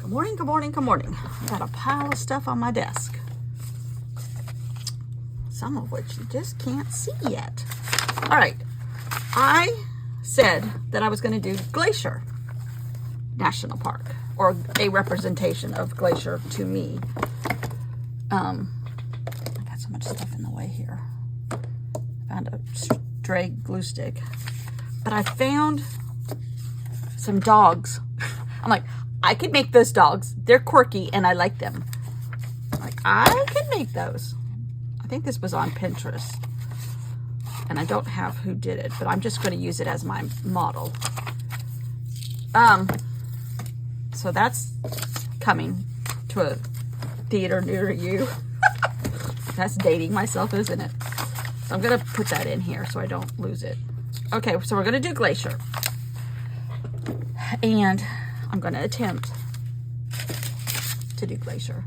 Good morning, good morning, good morning. I got a pile of stuff on my desk. Some of which you just can't see yet. All right. I said that I was going to do Glacier National Park, or a representation of Glacier to me. I got so much stuff in the way here. I found a stray glue stick. But I found some dogs. I'm like, I could make those dogs. They're quirky and I like them. Like, I could make those. I think this was on Pinterest. And I don't have who did it, but I'm just going to use it as my model. So that's coming to a theater near you. That's dating myself, isn't it? So I'm going to put that in here so I don't lose it. Okay, so we're going to do Glacier. And I'm going to attempt to do Glacier.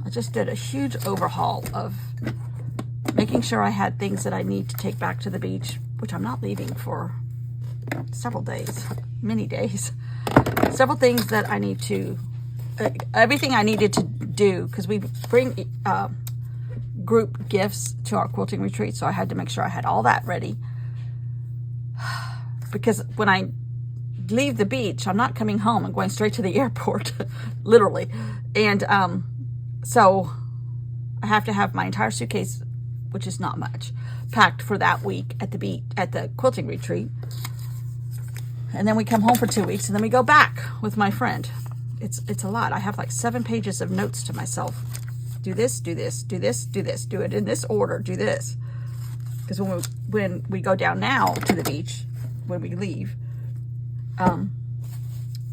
I just did a huge overhaul of making sure I had things that I need to take back to the beach, which I'm not leaving for several days, many days. Several things that I need to, everything I needed to do, because we bring group gifts to our quilting retreat, so I had to make sure I had all that ready. Because when I leave the beach, I'm not coming home. I'm going straight to the airport, literally. And so I have to have my entire suitcase, which is not much, packed for that week at the beach, at the quilting retreat. And then we come home for 2 weeks, and then we go back with my friend. It's a lot. I have like 7 pages of notes to myself. Do this, do this, do this, do this, do it in this order, do this. Because when we go down now to the beach, when we leave,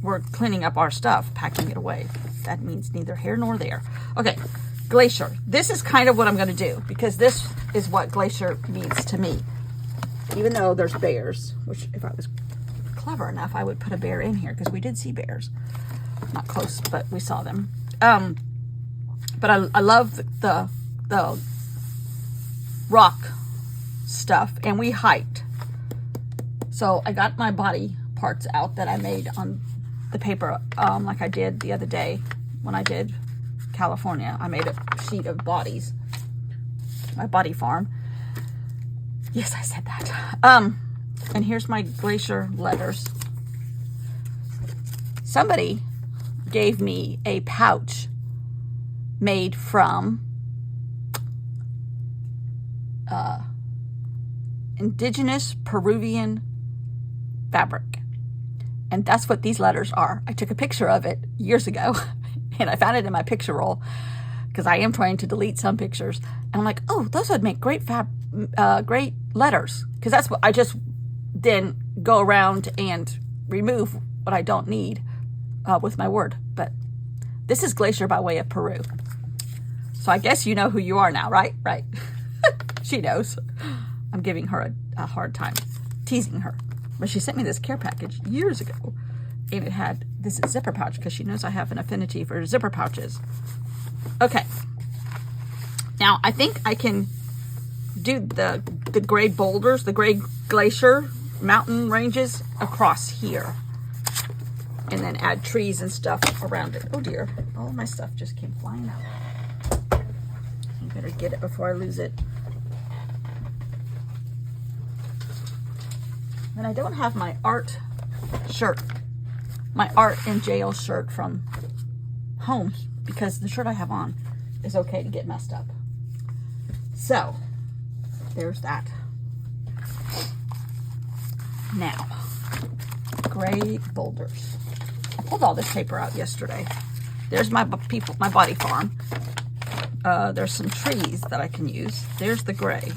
we're cleaning up our stuff, packing it away. That means neither here nor there. Okay, Glacier. This is kind of what I'm going to do, because this is what Glacier means to me. Even though there's bears, which if I was clever enough, I would put a bear in here, because we did see bears. Not close, but we saw them. But I love the rock stuff, and we hiked. So I got my body parts out that I made on the paper, like I did the other day when I did California. I made a sheet of bodies, my body farm. Yes, I said that. And here's my Glacier letters. Somebody gave me a pouch made from indigenous Peruvian fabric. And that's what these letters are. I took a picture of it years ago and I found it in my picture roll, because I am trying to delete some pictures. And I'm like, oh, those would make great great letters. Because that's what I just then go around and remove what I don't need with my word. But this is Glacier by way of Peru. So I guess you know who you are now, right? Right. She knows. I'm giving her a hard time, teasing her. But she sent me this care package years ago, and it had this zipper pouch, because she knows I have an affinity for zipper pouches. Okay. Now, I think I can do the gray boulders, the gray glacier mountain ranges across here, and then add trees and stuff around it. Oh dear, all my stuff just came flying out. I better get it before I lose it. And I don't have my art shirt, my art in jail shirt from home, because the shirt I have on is okay to get messed up. So there's that. Now, gray boulders. I pulled all this paper out yesterday. There's my body farm. There's some trees that I can use. There's the gray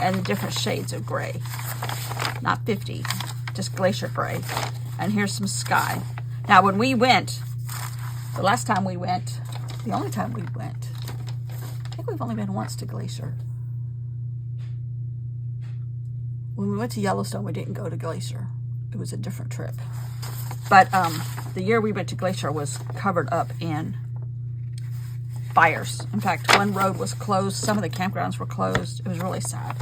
and different shades of gray. Not 50, just Glacier gray. And here's some sky. Now, when we went, the last time we went, the only time we went, I think we've only been once to Glacier. When we went to Yellowstone, we didn't go to Glacier. It was a different trip. But the year we went to Glacier was covered up in fires. In fact, one road was closed. Some of the campgrounds were closed. It was really sad.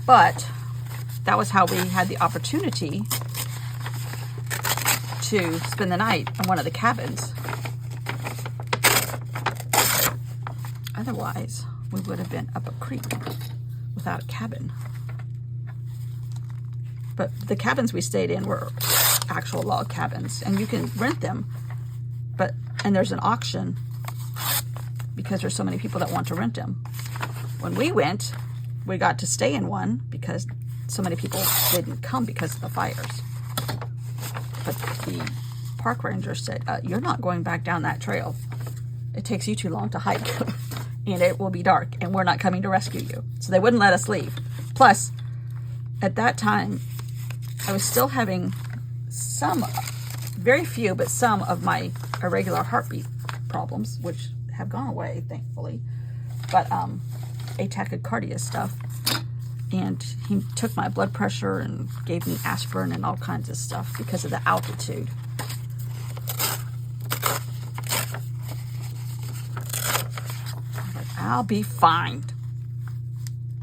But that was how we had the opportunity to spend the night in one of the cabins. Otherwise, we would have been up a creek without a cabin. But the cabins we stayed in were actual log cabins, and you can rent them. And there's an auction because there's so many people that want to rent them. When we went, we got to stay in one because so many people didn't come because of the fires. But the park ranger said, you're not going back down that trail. It takes you too long to hike, and it will be dark, and we're not coming to rescue you. So they wouldn't let us leave. Plus, at that time, I was still having some, very few, but some of my irregular heartbeat problems, which have gone away, thankfully. But tachycardia stuff. And he took my blood pressure and gave me aspirin and all kinds of stuff because of the altitude. I'm like, I'll be fine.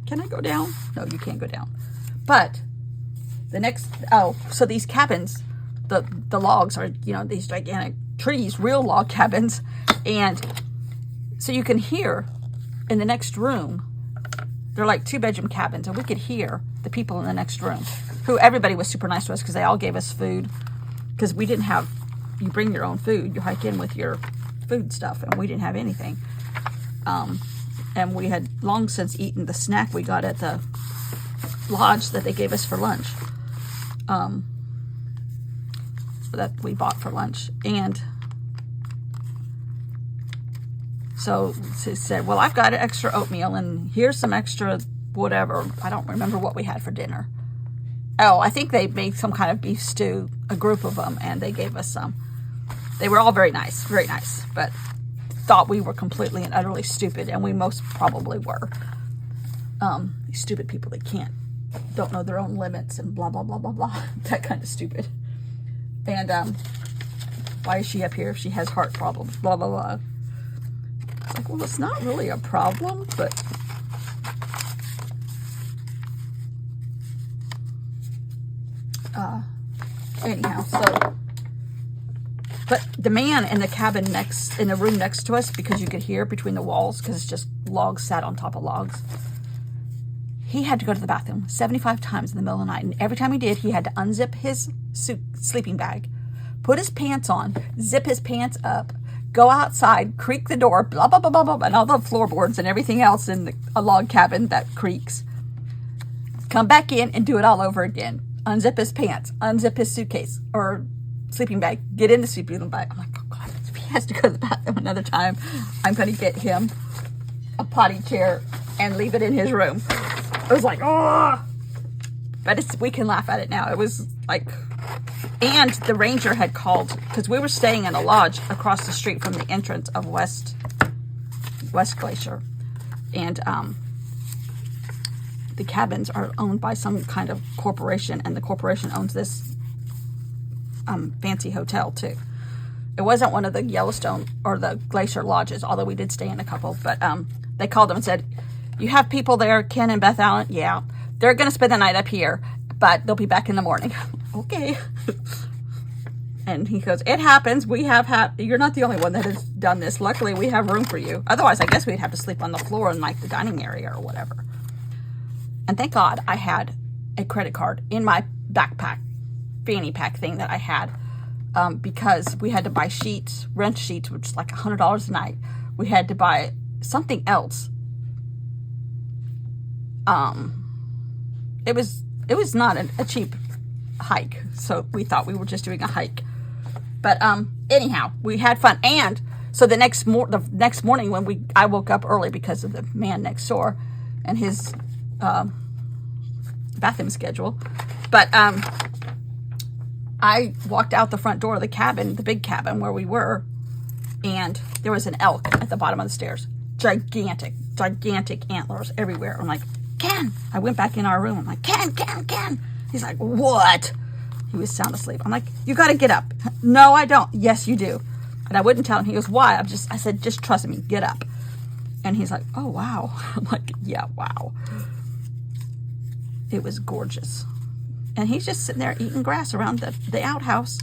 Can I go down? No, you can't go down. But the next, so these cabins, the logs are, these gigantic trees, real log cabins. And so you can hear in the next room, they're like 2-bedroom cabins, and we could hear the people in the next room, who everybody was super nice to us because they all gave us food, because we didn't have, you bring your own food, you hike in with your food stuff, and we didn't have anything. And we had long since eaten the snack we got at the lodge that they gave us for lunch, that we bought for lunch. And so she said, well, I've got extra oatmeal, and here's some extra whatever. I don't remember what we had for dinner. Oh, I think they made some kind of beef stew, a group of them, and they gave us some. They were all very nice, but thought we were completely and utterly stupid, and we most probably were. These stupid people that don't know their own limits and blah, blah, blah, blah, blah. That kind of stupid. And why is she up here if she has heart problems? Blah, blah, blah. It's like, well, it's not really a problem, but anyhow, but the man in the cabin in the room next to us, because you could hear between the walls, because it's just logs sat on top of logs, he had to go to the bathroom 75 times in the middle of the night, and every time he did, he had to unzip his sleeping bag, put his pants on, zip his pants up, go outside, creak the door, blah, blah, blah, blah, blah, and all the floorboards and everything else in a log cabin that creaks. Come back in and do it all over again. Unzip his pants, unzip his suitcase or sleeping bag, get in the sleeping bag. I'm like, oh God, if he has to go to the bathroom another time, I'm going to get him a potty chair and leave it in his room. It was like, oh, but we can laugh at it now. It was like, and the ranger had called, because we were staying in a lodge across the street from the entrance of West Glacier. And the cabins are owned by some kind of corporation, and the corporation owns this fancy hotel too. It wasn't one of the Yellowstone or the Glacier lodges, although we did stay in a couple. But they called them and said, you have people there, Ken and Beth Allen? Yeah. They're going to spend the night up here, but they'll be back in the morning. Okay. And he goes, it happens. We have you're not the only one that has done this. Luckily, we have room for you. Otherwise, I guess we'd have to sleep on the floor in like the dining area or whatever. And thank God I had a credit card in my backpack, fanny pack thing that I had, because we had to buy sheets, rent sheets, which is like $100 a night. We had to buy something else. It was not a cheap hike, so we thought we were just doing a hike. But anyhow, we had fun. And so the next morning when I woke up early because of the man next door and his bathroom schedule. But I walked out the front door of the cabin, the big cabin where we were, and there was an elk at the bottom of the stairs. Gigantic antlers everywhere. I'm like, Ken! I went back in our room. I'm like, Ken! He's like, what? He was sound asleep. I'm like, you got to get up. No, I don't. Yes, you do. And I wouldn't tell him. He goes, why? I said, just trust me. Get up. And he's like, oh, wow. I'm like, yeah, wow. It was gorgeous. And he's just sitting there eating grass around the outhouse.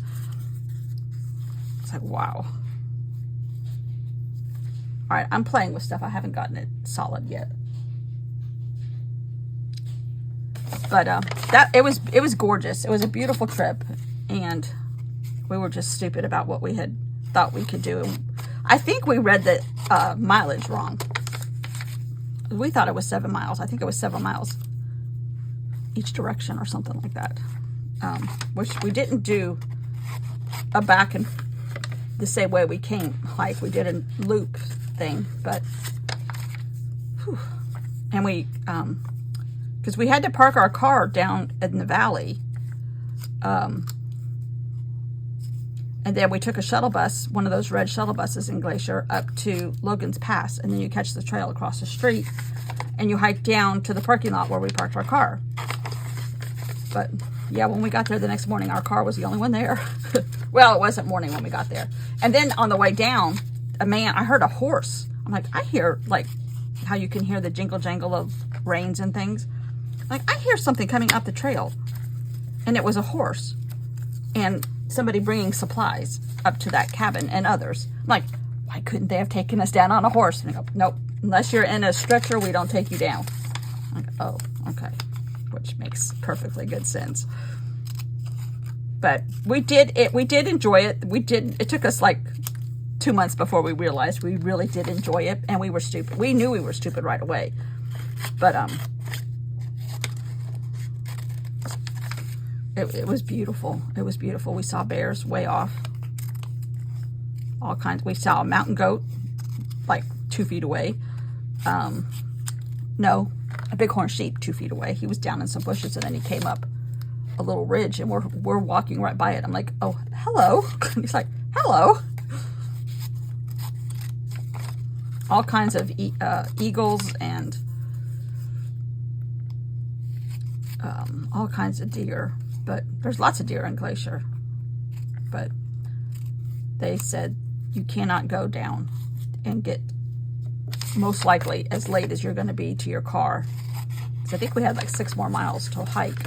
It's like, wow. All right, I'm playing with stuff. I haven't gotten it solid yet. But it was gorgeous. It was a beautiful trip, and we were just stupid about what we had thought we could do. I think we read the mileage wrong. We thought it was 7 miles. I think it was 7 miles each direction or something like that. Which we didn't do a back and the same way we came. Like we did a loop thing, but whew. And we because we had to park our car down in the valley. And then we took a shuttle bus, one of those red shuttle buses in Glacier, up to Logan's Pass. And then you catch the trail across the street and you hike down to the parking lot where we parked our car. But yeah, when we got there the next morning, our car was the only one there. Well, it wasn't morning when we got there. And then on the way down, I heard a horse. I'm like, I hear like how you can hear the jingle jangle of reins and things. Like I hear something coming up the trail, and it was a horse and somebody bringing supplies up to that cabin and others. I'm like, why couldn't they have taken us down on a horse? And they go, nope, unless you're in a stretcher, we don't take you down. I'm like, oh, okay, which makes perfectly good sense. But we did enjoy it. It took us like 2 months before we realized we really did enjoy it, and we were stupid. We knew we were stupid right away. But it was beautiful. It was beautiful. We saw bears way off. All kinds. We saw a mountain goat like 2 feet away. No, a bighorn sheep 2 feet away. He was down in some bushes, and then he came up a little ridge, and we're walking right by it. I'm like, oh, hello. He's like, hello. All kinds of eagles and all kinds of deer. But there's lots of deer in Glacier. But they said you cannot go down and get most likely as late as you're going to be to your car. So I think we had like 6 more miles to hike.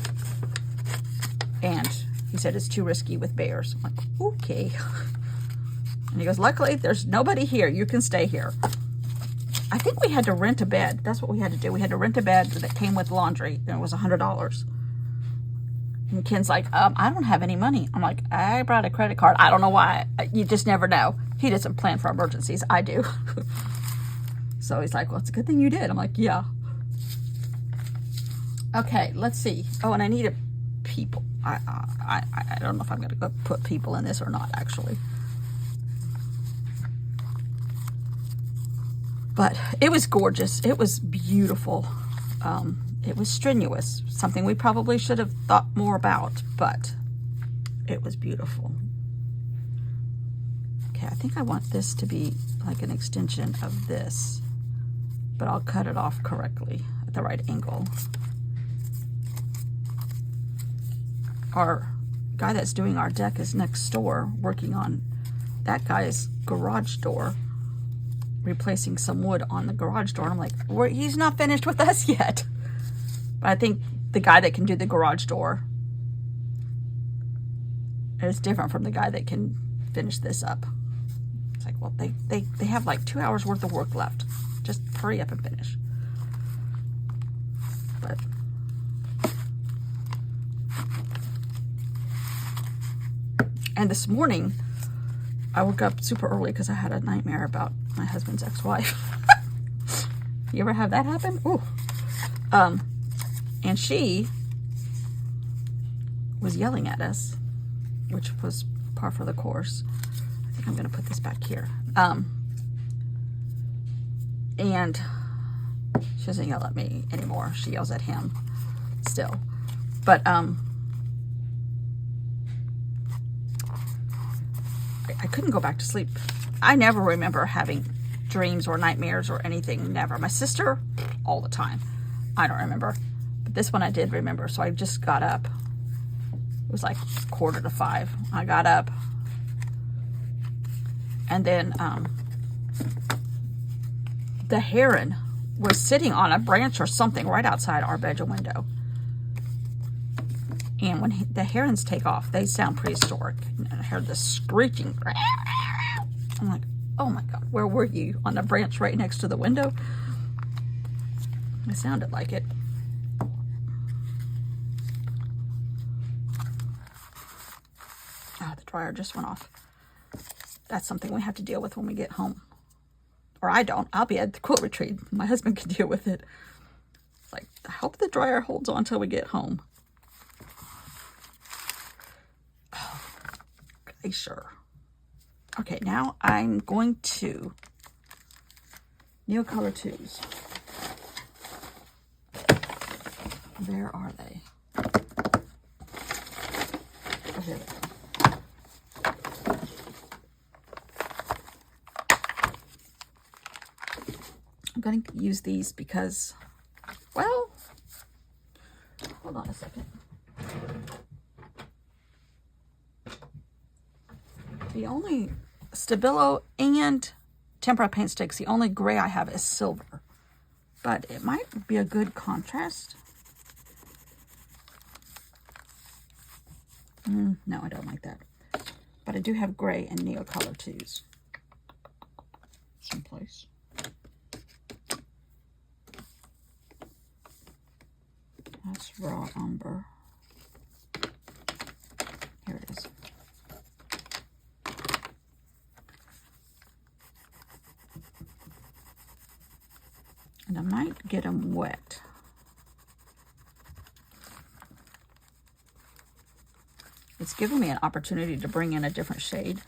And he said it's too risky with bears. I'm like, okay. And he goes, luckily there's nobody here. You can stay here. I think we had to rent a bed. That's what we had to do. We had to rent a bed that came with laundry. And it was $100. And Ken's like, I don't have any money. I'm like, I brought a credit card. I don't know why. You just never know. He doesn't plan for emergencies. I do. So he's like, well, it's a good thing you did. I'm like, yeah. Okay, let's see. Oh, and I need a people. I don't know if I'm going to go put people in this or not, actually. But it was gorgeous. It was beautiful. It was strenuous, something we probably should have thought more about, but it was beautiful. Okay, I think I want this to be like an extension of this, but I'll cut it off correctly at the right angle. Our guy that's doing our deck is next door working on that guy's garage door, replacing some wood on the garage door. And I'm like, he's not finished with us yet. But I think the guy that can do the garage door is different from the guy that can finish this up. It's like, well, they have like 2 hours worth of work left. Just hurry up and finish. But and this morning I woke up super early because I had a nightmare about my husband's ex-wife. You ever have that happen? Ooh. And she was yelling at us, which was par for the course. I think I'm going to put this back here. And she doesn't yell at me anymore. She yells at him still. But I couldn't go back to sleep. I never remember having dreams or nightmares or anything. Never. My sister, all the time. I don't remember. But this one I did remember. So I just got up. It was like 4:45. I got up. And then the heron was sitting on a branch or something right outside our bedroom window. And when the herons take off, they sound prehistoric. And I heard the screeching. I'm like, oh my God, where were you? On the branch right next to the window? It sounded like it. Ah, the dryer just went off. That's something we have to deal with when we get home. Or I don't. I'll be at the quilt retreat. My husband can deal with it. It's like, I hope the dryer holds on until we get home. Oh, okay, sure. Okay, now I'm going to Neocolor 2s. Where are they? Oh, here they go. I'm going to use these because, well, hold on a second. The only Stabilo and tempera paint sticks, the only gray I have is silver. But it might be a good contrast. No, I don't like that. But I do have gray and Neocolor 2s. Someplace. That's raw umber. Here it is. And I might get them wet. It's giving me an opportunity to bring in a different shade.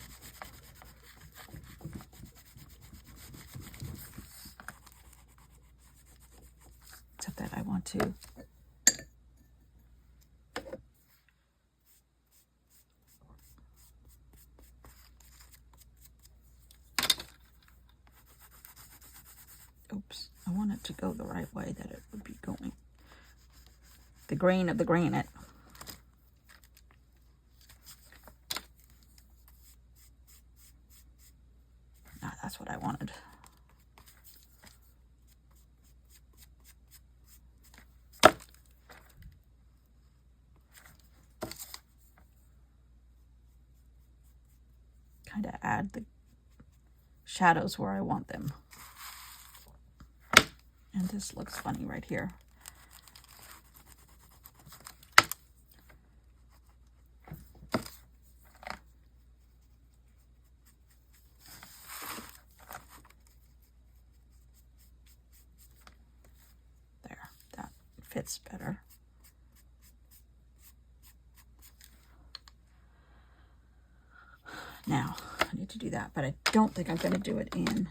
Except that I want to oops, I want it to go the right way that it would be going. The grain of the granite. Ah, that's what I wanted. Kind of add the shadows where I want them. And this looks funny right here. There, that fits better. Now, I need to do that, but I don't think I'm going to do it in.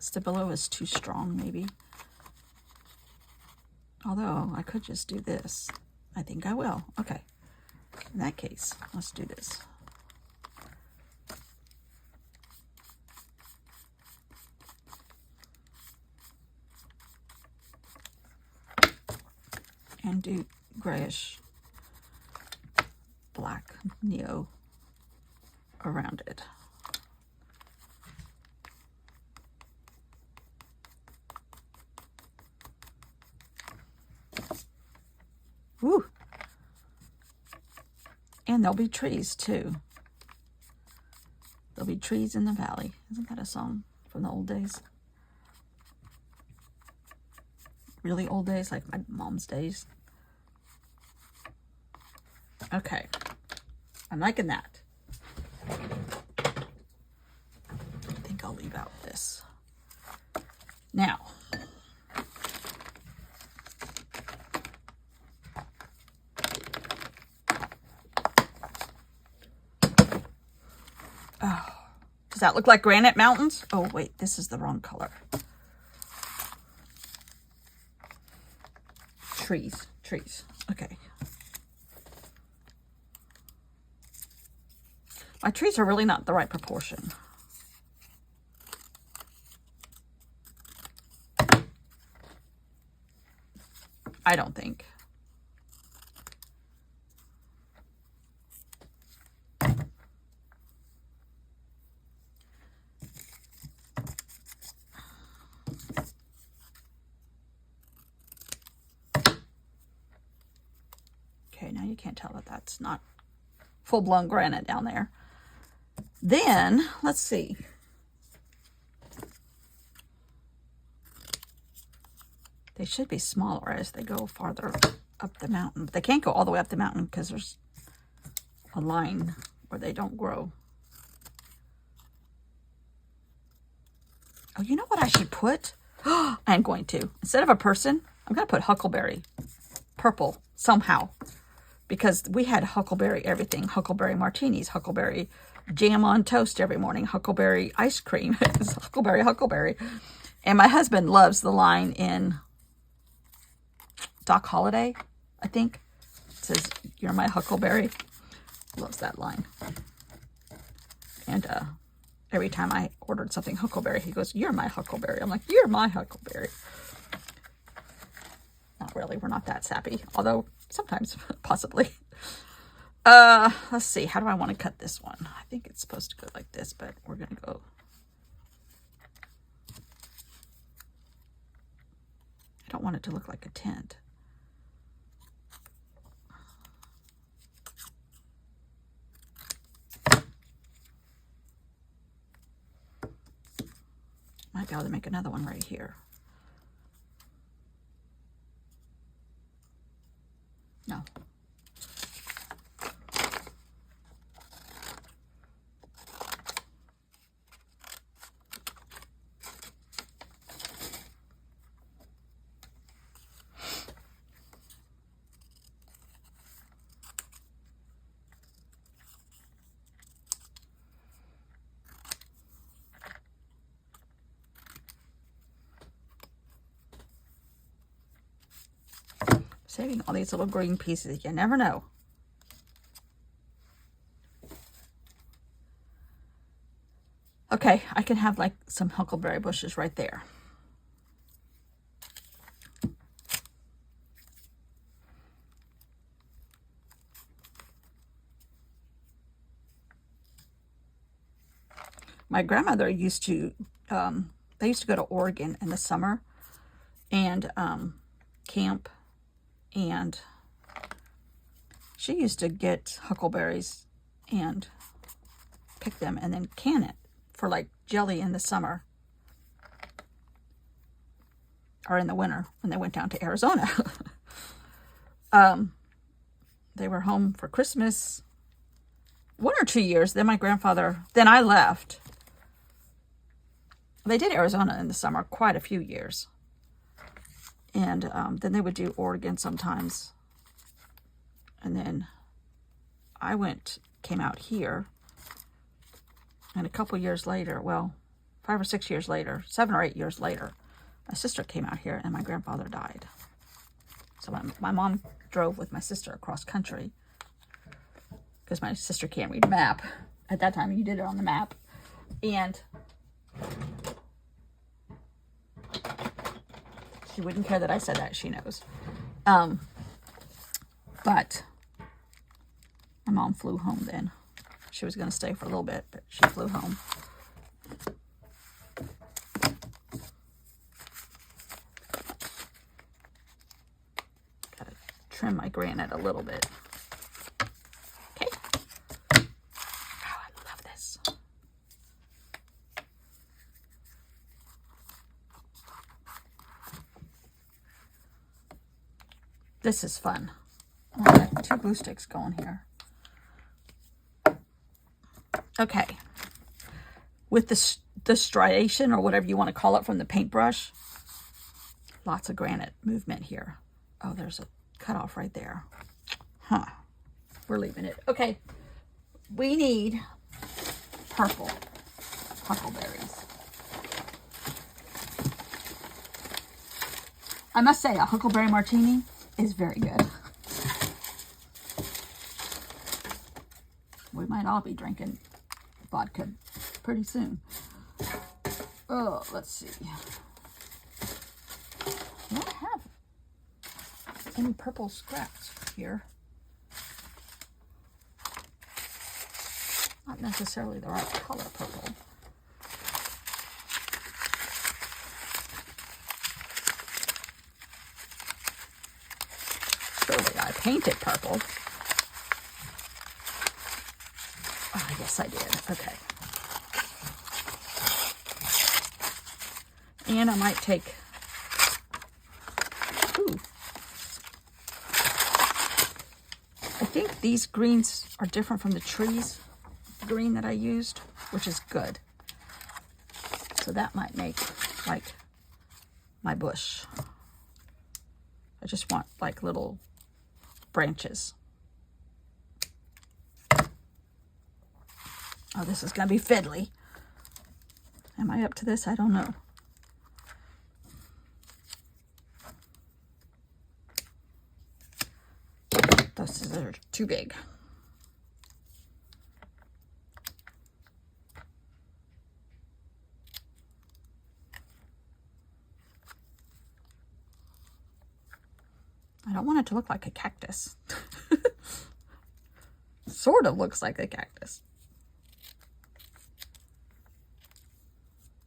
Stabilo is too strong, maybe. Although, I could just do this. I think I will. Okay. In that case, let's do this. And do grayish black neo around it. Woo! And there'll be trees too. There'll be trees in the valley. Isn't that a song from the old days? Really old days, like my mom's days. Okay. I'm liking that. I think I'll leave out this. Now, oh, does that look like granite mountains? Oh, wait, this is the wrong color. Trees, trees. Okay. My trees are really not the right proportion. I don't think. you can't tell that that's not full-blown granite down there. Then, let's see. They should be smaller as they go farther up the mountain. But they can't go all the way up the mountain because there's a line where they don't grow. Oh, you know what I should put? I'm going to. Instead of a person, I'm going to put huckleberry purple somehow. Because we had huckleberry everything. Huckleberry martinis, huckleberry jam on toast every morning, huckleberry ice cream. It's huckleberry. And my husband loves the line in Doc Holliday, I think. It says, "You're my huckleberry." Loves that line. And every time I ordered something huckleberry, he goes, "You're my huckleberry." I'm like, "You're my huckleberry." Not really. We're not that sappy. Although, sometimes, possibly. Let's see. How do I want to cut this one? I think it's supposed to go like this, but we're going to go. I don't want it to look like a tent. Might be able to make another one right here. No. Saving all these little green pieces. You never know. Okay, I can have like some huckleberry bushes right there. My grandmother used to, they used to go to Oregon in the summer and camp. And she used to get huckleberries and pick them and then can it for like jelly in the summer or in the winter when they went down to Arizona. They were home for Christmas 1 or 2 years. Then then I left. They did Arizona in the summer quite a few years. And then they would do Oregon sometimes. And then I came out here. And a couple years later, well, 5 or 6 years later, 7 or 8 years later, my sister came out here and my grandfather died. So my mom drove with my sister across country. Because my sister can't read a map. At that time, you did it on the map. And she wouldn't care that I said that. She knows. But my mom flew home then. She was going to stay for a little bit, but she flew home. Got to trim my granite a little bit. Okay. Oh, I love this. This is fun. I got 2 glue sticks going here. Okay. With the striation, or whatever you want to call it, from the paintbrush, lots of granite movement here. Oh, there's a cutoff right there. Huh. We're leaving it. Okay. We need purple huckleberries. I must say, a huckleberry martini is very good. We might all be drinking vodka pretty soon. Oh, let's see. I don't have any purple scraps here. Not necessarily the right color purple. Surely I painted purple. Yes, I did. Okay. And I might take, ooh, I think these greens are different from the trees green that I used, which is good. So that might make like my bush. I just want like little branches. Oh, this is gonna be fiddly. Am I up to this? I don't know. Those are too big. I don't want it to look like a cactus. Sort of looks like a cactus.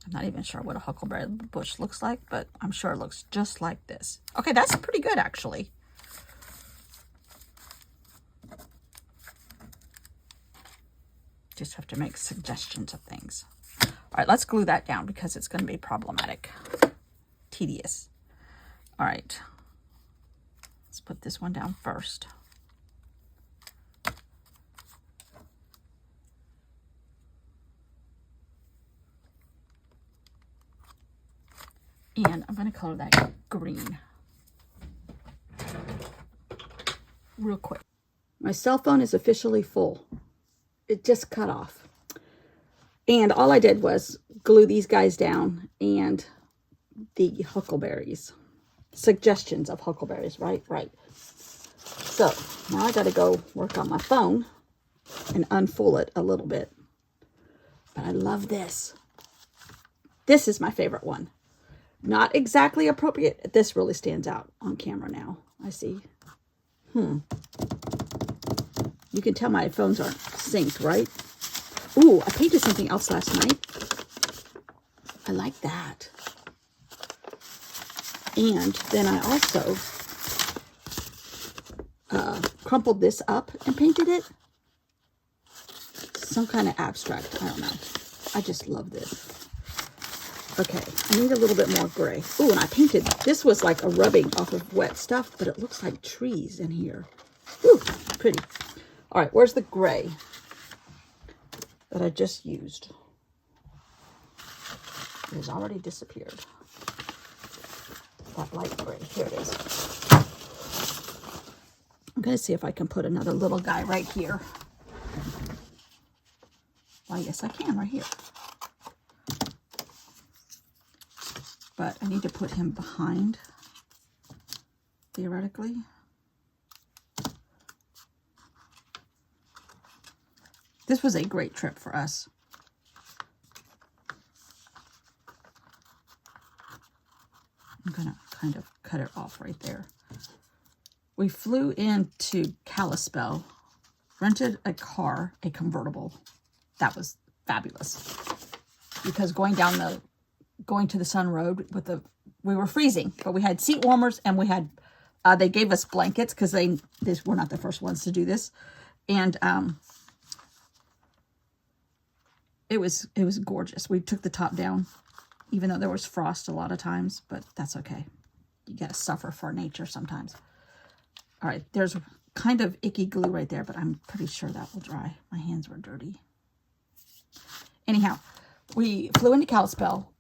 I'm not even sure what a huckleberry bush looks like, but I'm sure it looks just like this. Okay, that's pretty good actually. Just have to make suggestions of things. All right, let's glue that down because it's going to be problematic. Tedious. All right. Let's put this one down first. And I'm going to color that green real quick. My cell phone is officially full. It just cut off. And all I did was glue these guys down and the huckleberries. Suggestions of huckleberries, right? Right. So now I got to go work on my phone and unfold it a little bit. But I love this. This is my favorite one. Not exactly appropriate. This really stands out on camera now. I see. You can tell my phones aren't synced, right? Ooh, I painted something else last night. I like that. And then I also crumpled this up and painted it. Some kind of abstract. I don't know. I just love this. Okay, I need a little bit more gray. Ooh, and I painted, this was like a rubbing off of wet stuff, but it looks like trees in here. Ooh, pretty. All right, where's the gray that I just used? It has already disappeared. That light gray, here it is. I'm gonna see if I can put another little guy right here. Well, yes, I can right here. But I need to put him behind, theoretically. This was a great trip for us. I'm gonna kind of cut it off right there. We flew into Kalispell, rented a car, a convertible. That was fabulous. Because going to the Sun Road we were freezing, but we had seat warmers and we had, they gave us blankets because we're not the first ones to do this. And it was gorgeous. We took the top down, even though there was frost a lot of times, but that's okay. You got to suffer for nature sometimes. All right, there's kind of icky glue right there, but I'm pretty sure that will dry. My hands were dirty. Anyhow, we flew into Kalispell.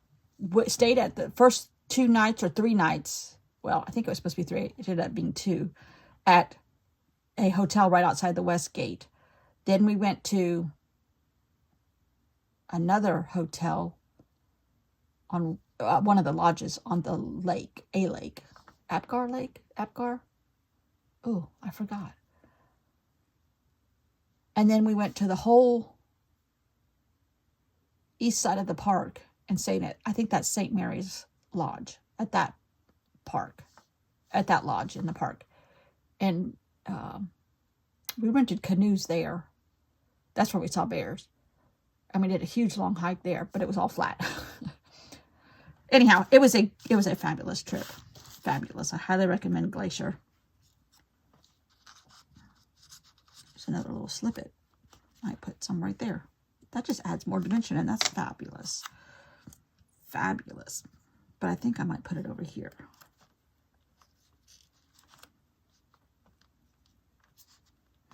Stayed at the first 2 nights or 3 nights. Well, I think it was supposed to be 3. It ended up being 2 at a hotel right outside the West Gate. Then we went to another hotel on one of the lodges on the lake, Apgar Lake, Apgar. Oh, I forgot. And then we went to the whole east side of the park and stayed at, I think that's St. Mary's Lodge, at that park, at that lodge in the park. And we rented canoes there. That's where we saw bears. And we did a huge long hike there, but it was all flat. Anyhow, it was a fabulous trip. Fabulous. I highly recommend Glacier. There's another little snippet. might put some right there. That just adds more dimension, and that's fabulous. Fabulous. But I think I might put it over here.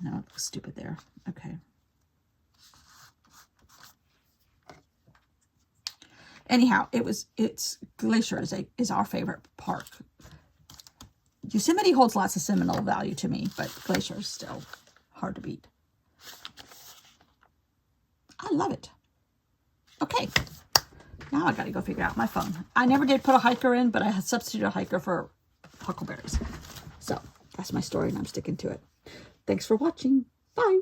No, it looks stupid there. Okay. Anyhow, it's Glacier is our favorite park. Yosemite holds lots of sentimental value to me, but Glacier is still hard to beat. I love it. Okay. Now I got to go figure out my phone. I never did put a hiker in, but I had substituted a hiker for huckleberries. So that's my story, and I'm sticking to it. Thanks for watching. Bye.